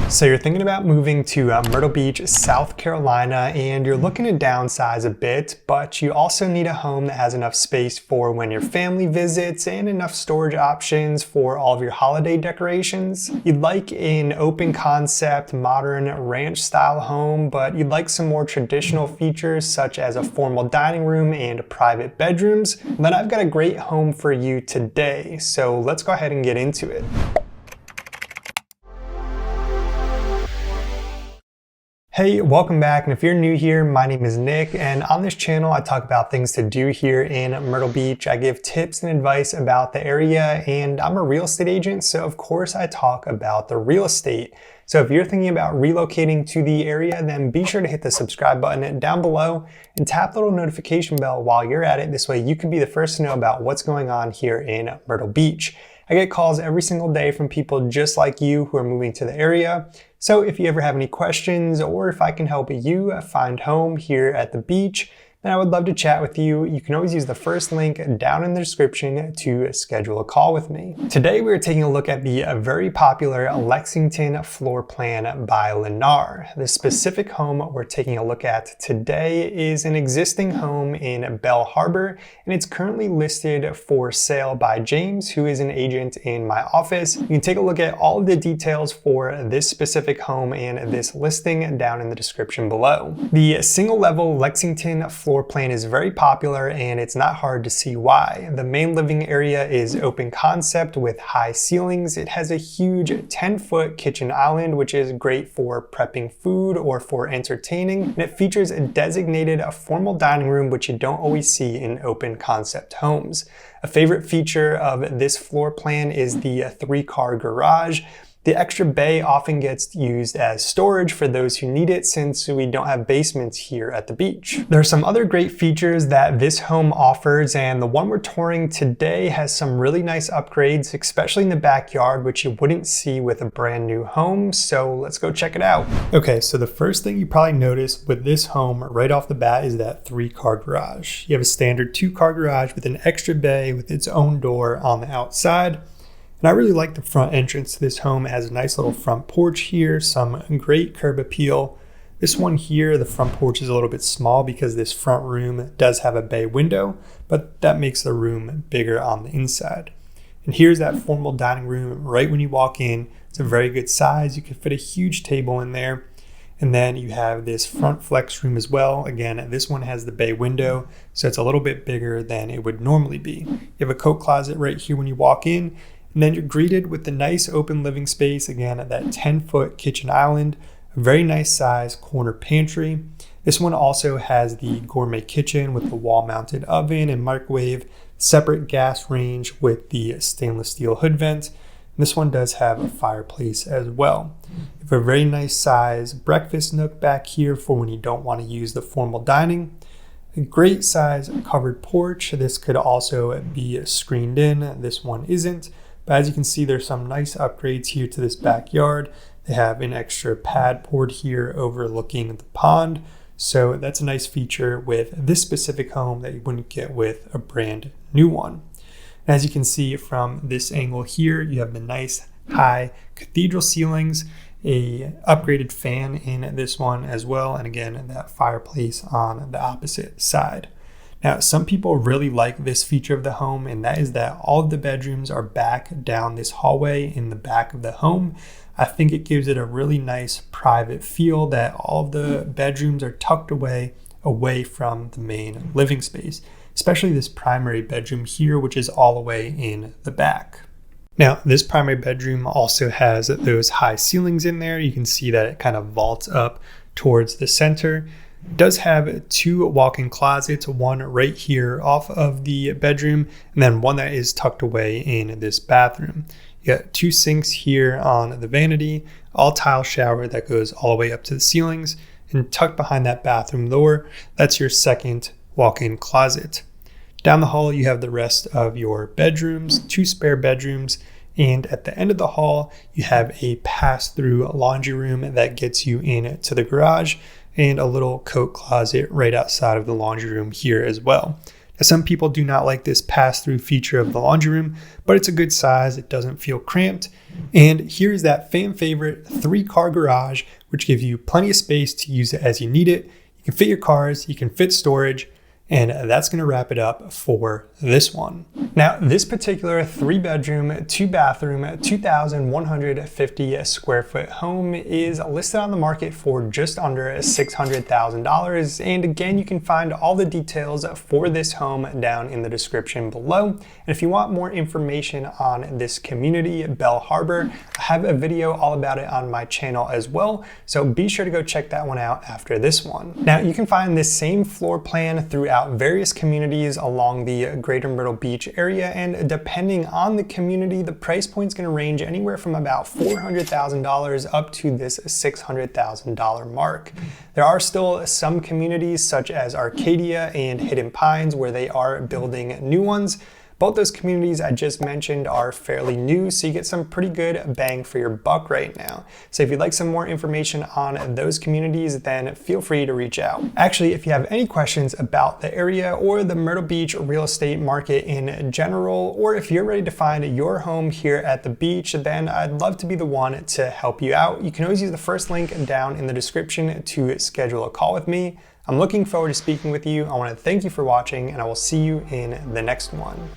So you're thinking about moving to Myrtle Beach, South Carolina, and you're looking to downsize a bit, but you also need a home that has enough space for when your family visits and enough storage options for all of your holiday decorations. You'd like an open concept, modern ranch style home, but you'd like some more traditional features such as a formal dining room and private bedrooms. Then I've got a great home for you today, so let's go ahead and get into it. Hey, welcome back, and if you're new here, my name is Nick, and on this channel I talk about things to do here in Myrtle Beach. I give tips and advice about the area, and I'm a real estate agent, so of course I talk about the real estate. So if you're thinking about relocating to the area, then be sure to hit the subscribe button down below and tap the little notification bell while you're at it. This way you can be the first to know about what's going on here in Myrtle Beach. I get calls every single day from people just like you who are moving to the area. So if you ever have any questions or if I can help you find home here at the beach, then I would love to chat with you. You can always use the first link down in the description to schedule a call with me. Today we're taking a look at the very popular Lexington floor plan by Lennar. The specific home we're taking a look at today is an existing home in Belle Harbor, and it's currently listed for sale by James, who is an agent in my office. You can take a look at all of the details for this specific home and this listing down in the description below. The single level Lexington floor plan is very popular, and it's not hard to see why. The main living area is open concept with high ceilings. It has a huge 10-foot kitchen island, which is great for prepping food or for entertaining. And it features a designated formal dining room, which you don't always see in open concept homes. A favorite feature of this floor plan is the 3-car garage. The extra bay often gets used as storage for those who need it, since we don't have basements here at the beach. There are some other great features that this home offers, and the one we're touring today has some really nice upgrades, especially in the backyard, which you wouldn't see with a brand new home. So let's go check it out. Okay, so the first thing you probably notice with this home right off the bat is that 3-car garage. You have a standard 2-car garage with an extra bay with its own door on the outside. And I really like the front entrance to this home. It has a nice little front porch here, some great curb appeal. This one here, the front porch is a little bit small because this front room does have a bay window, but that makes the room bigger on the inside. And here's that formal dining room right when you walk in. It's a very good size. You can fit a huge table in there. And then you have this front flex room as well. Again, this one has the bay window, so it's a little bit bigger than it would normally be. You have a coat closet right here when you walk in. And then you're greeted with the nice open living space, again, at that 10-foot kitchen island, a very nice size corner pantry. This one also has the gourmet kitchen with the wall-mounted oven and microwave, separate gas range with the stainless steel hood vent. And this one does have a fireplace as well. You have a very nice size breakfast nook back here for when you don't want to use the formal dining. A great size covered porch. This could also be screened in. This one isn't. But as you can see, there's some nice upgrades here to this backyard. They have an extra pad poured here overlooking the pond. So that's a nice feature with this specific home that you wouldn't get with a brand new one. And as you can see from this angle here, you have the nice high cathedral ceilings, a upgraded fan in this one as well. And again, that fireplace on the opposite side. Now, some people really like this feature of the home, and that is that all of the bedrooms are back down this hallway in the back of the home. I think it gives it a really nice private feel that all of the bedrooms are tucked away from the main living space, especially this primary bedroom here, which is all the way in the back. Now, this primary bedroom also has those high ceilings in there. You can see that it kind of vaults up towards the center. It does have 2 walk-in closets, one right here off of the bedroom, and then one that is tucked away in this bathroom. You got 2 sinks here on the vanity, all tile shower that goes all the way up to the ceilings, and tucked behind that bathroom door, that's your second walk-in closet. Down the hall, you have the rest of your bedrooms, 2 spare bedrooms, and at the end of the hall, you have a pass-through laundry room that gets you into the garage, and a little coat closet right outside of the laundry room here as well. Some people do not like this pass-through feature of the laundry room, but it's a good size. It doesn't feel cramped. And here's that fan favorite 3-car garage, which gives you plenty of space to use it as you need it. You can fit your cars, you can fit storage, and that's going to wrap it up for this one. Now, this particular 3-bedroom, 2-bathroom, 2,150 square foot home is listed on the market for just under $600,000. And again, you can find all the details for this home down in the description below. And if you want more information on this community, Belle Harbor, I have a video all about it on my channel as well. So be sure to go check that one out after this one. Now, you can find this same floor plan throughout various communities along the greater Myrtle Beach area, and depending on the community, the price point is going to range anywhere from about $400,000 up to this $600,000 mark. There are still some communities such as Arcadia and Hidden Pines where they are building new ones. Both those communities I just mentioned are fairly new, so you get some pretty good bang for your buck right now. So if you'd like some more information on those communities, then feel free to reach out. Actually, if you have any questions about the area or the Myrtle Beach real estate market in general, or if you're ready to find your home here at the beach, then I'd love to be the one to help you out. You can always use the first link down in the description to schedule a call with me. I'm looking forward to speaking with you. I want to thank you for watching, and I will see you in the next one.